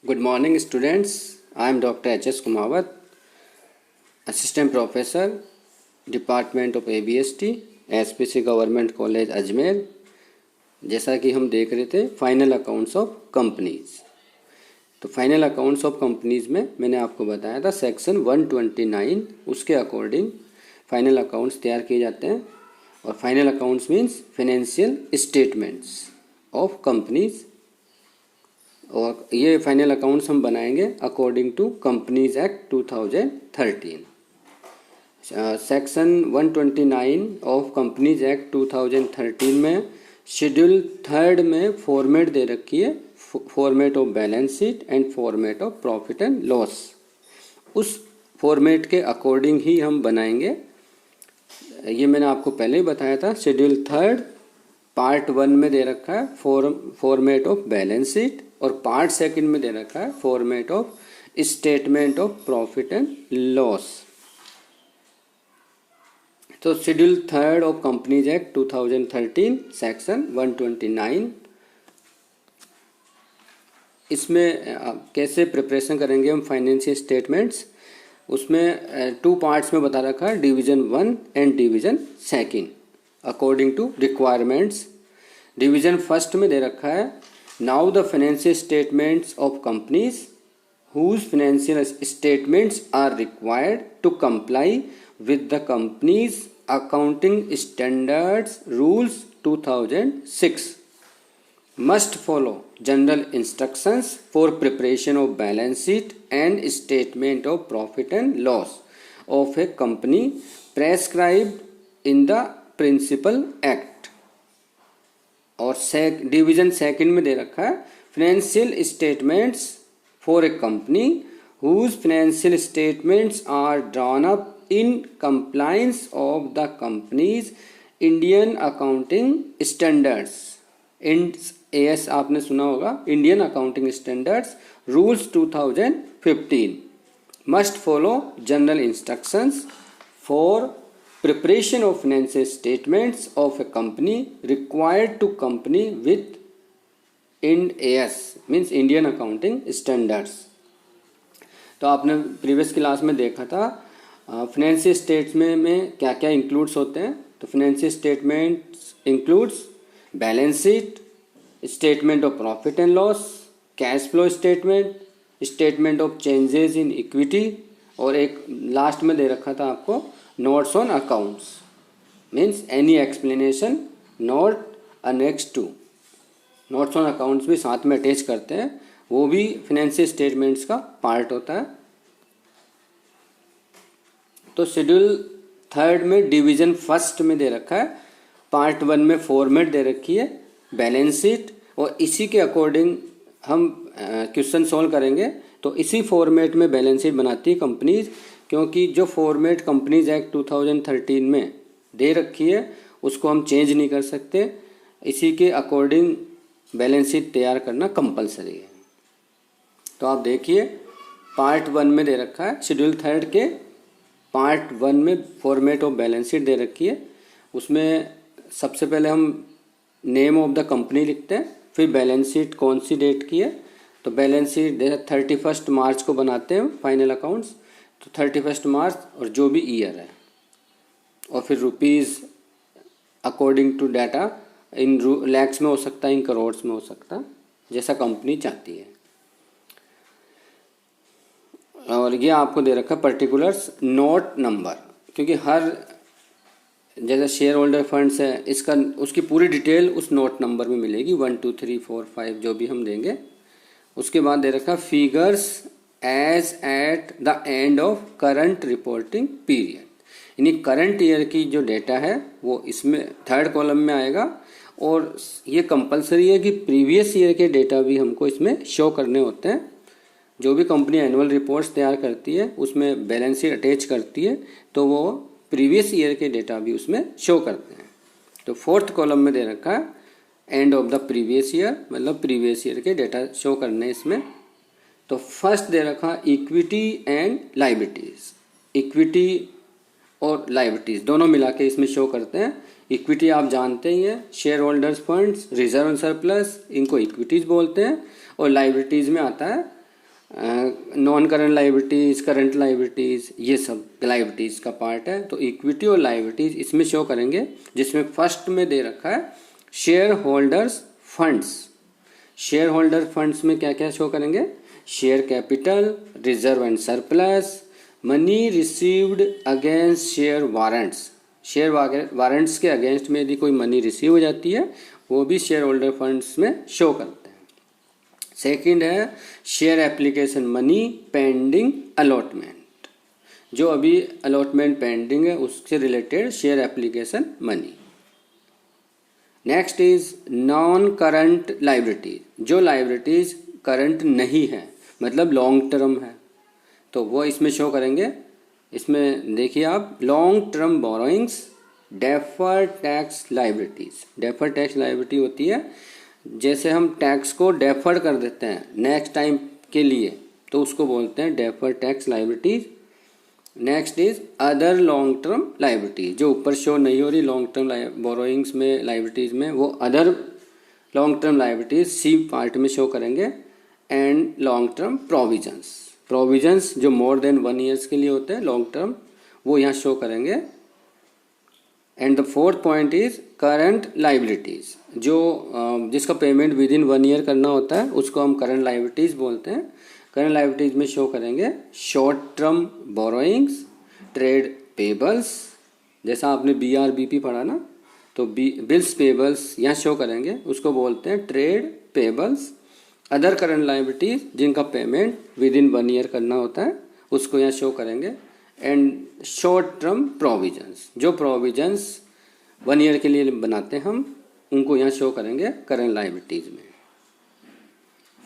Good morning, students. I am Dr. H.S. Kumawat, Assistant Professor, Department of ABST, SPC Government College Ajmer. जैसा कि हम देख रहे थे फाइनल अकाउंट्स ऑफ कंपनीज, तो फाइनल अकाउंट्स ऑफ कंपनीज में मैंने आपको बताया था सेक्शन 129 उसके अकॉर्डिंग फाइनल अकाउंट्स तैयार किए जाते हैं। और final accounts means financial statements of companies, और ये फाइनल अकाउंट्स हम बनाएंगे according to companies act 2013। Section 129 of companies act 2013 में शेड्यूल 3 में फॉर्मेट दे रखी है, format of balance sheet and format of profit and loss. उस फॉर्मेट के अकॉर्डिंग ही हम बनाएंगे। ये मैंने आपको पहले ही बताया था। शेड्यूल 3 पार्ट 1 में दे रखा है फॉर्मेट ऑफ बैलेंस शीट, और पार्ट 2 में दे रखा है format of statement of profit and loss. तो schedule 3 of companies act 2013 section 129, इसमें कैसे प्रिपरेशन करेंगे हम फाइनेंशियल स्टेटमेंट्स, उसमें 2 पार्ट्स में बता रखा है, division 1 and division 2 according to requirements. Division 1 में दे रखा है, now the financial statements of companies whose financial statements are required to comply with the company's accounting standards rules 2006 must follow general instructions for preparation of balance sheet and statement of profit and loss of a company prescribed in the principal act। और division 2 में दे रखा है, financial statements for a company whose financial statements are drawn up in compliance of the companies Indian accounting standards. IND-AS आपने सुना होगा, Indian accounting standards rules 2015 must follow general instructions for preparation of financial statements of a company required to company with IND-AS means Indian Accounting Standards। तो आपने previous class में देखा था financial statement में क्या क्या इंक्लूड्स होते हैं। तो financial statements includes balance sheet, statement of profit and loss, cash flow statement, statement of changes in equity, और एक लास्ट में दे रखा था आपको notes on accounts means any explanation note annexed to. Notes on accounts भी साथ में अटैच करते हैं, वो भी फाइनेंशियल स्टेटमेंट्स का पार्ट होता है। तो शेड्यूल 3 में डिवीजन 1 में दे रखा है, पार्ट 1 में फॉर्मेट दे रखी है बैलेंस शीट, और इसी के अकॉर्डिंग हम क्वेश्चन सॉल्व करेंगे। तो इसी फॉर्मेट में बैलेंस शीट बनाती है कंपनीज, क्योंकि जो फॉर्मेट कंपनीज एक्ट 2013 में दे रखी है उसको हम चेंज नहीं कर सकते। इसी के अकॉर्डिंग बैलेंस शीट तैयार करना कंपलसरी है। तो आप देखिए पार्ट 1 में दे रखा है, शेड्यूल 3 के पार्ट 1 में फॉर्मेट ऑफ बैलेंस शीट दे रखी है। उसमें सबसे पहले हम नेम ऑफ द कंपनी लिखते हैं, फिर बैलेंस शीट कौन सी डेट की है। तो बैलेंस शीट 31 मार्च को बनाते हैं फाइनल अकाउंट्स, तो 31 मार्च और जो भी ईयर है, और फिर rupees according to data in lakhs में हो सकता है, इन करोड्स में हो सकता है, जैसा कंपनी चाहती है। और ये आपको दे रखा पर्टिकुलर्स नोट नंबर, क्योंकि हर जैसे शेयर होल्डर फंड्स है इसका उसकी पूरी डिटेल उस नोट नंबर में मिलेगी, 1 2 3 4 5 जो भी हम देंगे। उसके बाद दे रखा figures as at the end of current reporting period, यानी करंट ईयर की जो डेटा है वो इसमें 3rd कॉलम में आएगा। और ये कंपलसरी है कि प्रीवियस ईयर के डेटा भी हमको इसमें शो करने होते हैं। जो भी कंपनी एनुअल रिपोर्ट्स तैयार करती है उसमें बैलेंस शीट अटैच करती है, तो वो प्रीवियस ईयर के डेटा भी उसमें शो करते हैं। तो 4th कॉलम में दे रखा है end of the previous year, मतलब प्रीवियस ईयर के डेटा शो करने इसमें। तो फर्स्ट दे रखा इक्विटी एंड लायबिलिटीज, इक्विटी और लायबिलिटीज दोनों मिला के इसमें शो करते हैं। इक्विटी आप जानते ही हैं, share holders funds, reserve and surplus, इनको इक्विटीज बोलते हैं। और लायबिलिटीज में आता है non current liabilities, current liabilities, ये सब लाइबिलिटीज़ का पार्ट है। तो इक्विटी और लाइबिलिटीज़ इसमें शो करेंगे, जिसमें फर्स्ट में दे रखा है share holders funds. Share holder funds में क्या क्या शो करेंगे? Share capital, reserve and surplus, money received against share warrants. Share warrants के अगेंस्ट में यदि कोई मनी रिसीव हो जाती है वो भी शेयर होल्डर फंड्स में शो करते हैं। सेकंड है share application money pending allotment, जो अभी अलॉटमेंट पेंडिंग है उससे related share application money. Next is non current liabilities, जो लाइबिलिटीज करंट नहीं है मतलब लॉन्ग टर्म है, तो वो इसमें शो करेंगे। इसमें देखिए आप, long term borrowings, defer tax liabilities. Defer tax liability होती है जैसे हम टैक्स को डेफर कर देते हैं नेक्स्ट टाइम के लिए, तो उसको बोलते हैं defer tax liabilities. Next is other long term liability, जो ऊपर शो नहीं हो रही लॉन्ग टर्म बोरोइंग्स में, लाइबिलिटीज में, वो other long term liabilities C part में शो करेंगे। And long term provisions, provisions जो मोर देन 1 ईयर्स के लिए होते हैं लॉन्ग टर्म, वो यहाँ शो करेंगे। And the fourth point is current liabilities, जो जिसका पेमेंट विद इन 1 ईयर करना होता है उसको हम करंट लाइबिलिटीज बोलते हैं। करंट लाइबिलिटीज में शो करेंगे short term borrowings, trade payables, जैसा आपने BRBP पढ़ा ना, तो बिल्स पेबल्स यहाँ शो करेंगे, उसको बोलते हैं trade payables. Other current liabilities जिनका पेमेंट विद इन 1 ईयर करना होता है उसको यहाँ शो करेंगे। एंड शॉर्ट टर्म प्रोविजंस, जो प्रोविजंस 1 ईयर के लिए बनाते हैं हम, उनको यहाँ शो करेंगे करंट लाइबिलिटीज में।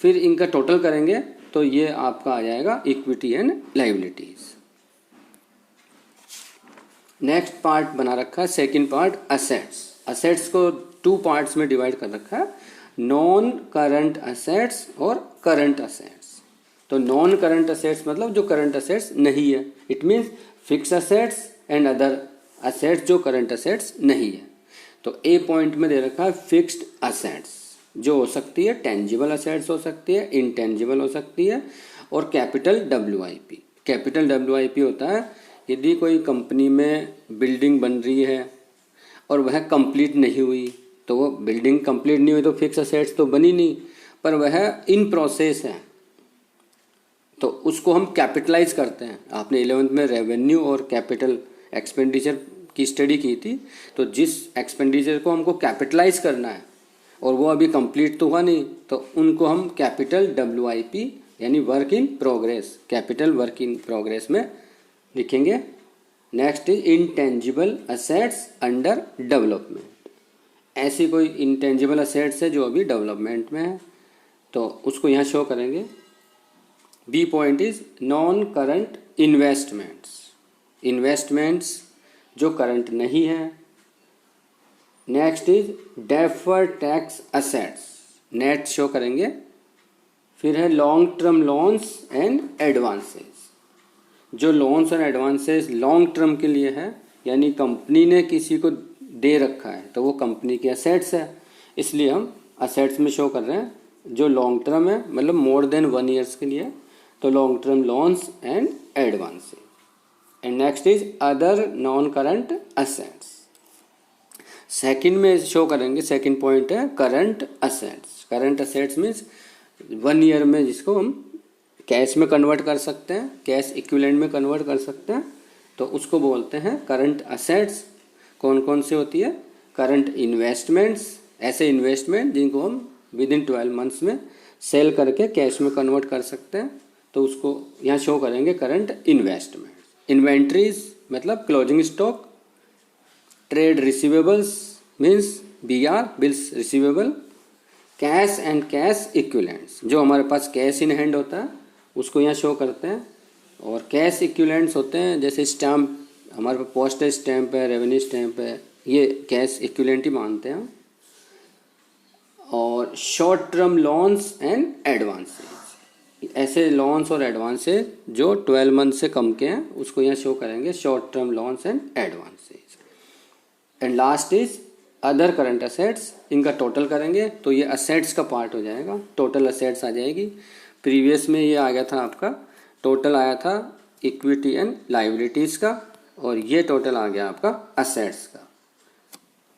फिर इनका टोटल करेंगे तो ये आपका आ जाएगा equity and liabilities. Next part बना रखा है सेकंड पार्ट, असेट्स। असेट्स को 2 पार्ट्स में डिवाइड कर रखा है, नॉन करंट असेट्स और करंट असेट्स। तो नॉन करंट असेट्स मतलब जो करंट असेट्स नहीं है, it means fix assets and other assets जो करंट असेट्स नहीं है। तो ए पॉइंट में दे रखा है फिक्स्ड असेट्स, जो हो सकती है टेंजिबल असेट्स हो सकती है, इनटेंजिबल हो सकती है, और कैपिटल WIP। कैपिटल WIP होता है यदि कोई कंपनी में बिल्डिंग बन रही है और वह कंप्लीट नहीं हुई, तो वो बिल्डिंग कंप्लीट नहीं हुई तो फिक्स असेट्स तो बनी नहीं, पर वह इन प्रोसेस है तो उसको हम कैपिटलाइज करते हैं। आपने 11th में रेवेन्यू और कैपिटल एक्सपेंडिचर की स्टडी की थी, तो जिस एक्सपेंडिचर को हमको कैपिटलाइज करना है और वो अभी कंप्लीट तो हुआ नहीं, तो उनको हम कैपिटल WIP यानी work in progress, capital work in progress में लिखेंगे। Next is intangible assets under development. ऐसी कोई इंटेंजिबल असेट्स है जो अभी डेवलपमेंट में है, तो उसको यहाँ शो करेंगे। B point is non current investments, investments जो करंट नहीं है। Next is defer tax assets, net show करेंगे। फिर है long term loans and advances, जो लोन्स और एडवांसेस लॉन्ग टर्म के लिए है, यानी कंपनी ने किसी को दे रखा है तो वो कंपनी के असेट्स है, इसलिए हम असेट्स में शो कर रहे हैं। जो लॉन्ग टर्म है मतलब मोर देन 1 ईयर्स के लिए, तो long term loans and advances. And next is other non current assets, second में शो करेंगे। सेकंड पॉइंट है current assets. Current assets means 1 year में जिसको हम कैश में कन्वर्ट कर सकते हैं, कैश इक्विवेलेंट में कन्वर्ट कर सकते हैं, तो उसको बोलते हैं करंट असेट्स। कौन कौन सी होती है? करंट इन्वेस्टमेंट्स, ऐसे इन्वेस्टमेंट जिनको हम विद इन 12 मंथ्स में सेल करके कैश में कन्वर्ट कर सकते हैं, तो उसको यहाँ शो करेंगे करंट इन्वेस्टमेंट। इन्वेंट्रीज मतलब closing stock. Trade receivables means BR bills receivable. Cash and cash equivalents, जो हमारे पास कैश इन हैंड होता है उसको यहाँ शो करते हैं। और कैश इक्विवेलेंट्स होते हैं जैसे स्टैम्प, हमारे पास पोस्टेज स्टैम्प है, रेवेन्यू स्टैम्प है, ये कैश इक्विवेलेंट ही मानते हैं। और short term loans and advances, ऐसे लोन्स और एडवांसेस जो 12 मंथ से कम के हैं उसको यहाँ शो करेंगे short term loans and advances. And last is other current assets, इनका टोटल करेंगे तो ये असेट्स का पार्ट हो जाएगा, टोटल असेट्स आ जाएगी। प्रीवियस में ये आ गया था आपका, टोटल आया था इक्विटी एंड लाइबिलिटीज़ का, और ये टोटल आ गया आपका असेट्स का।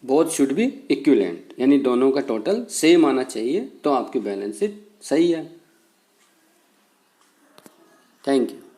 बोथ शुड बी इक्विवेलेंट, यानी दोनों का टोटल सेम आना चाहिए तो आपकी बैलेंस शीट सही है। Thank you.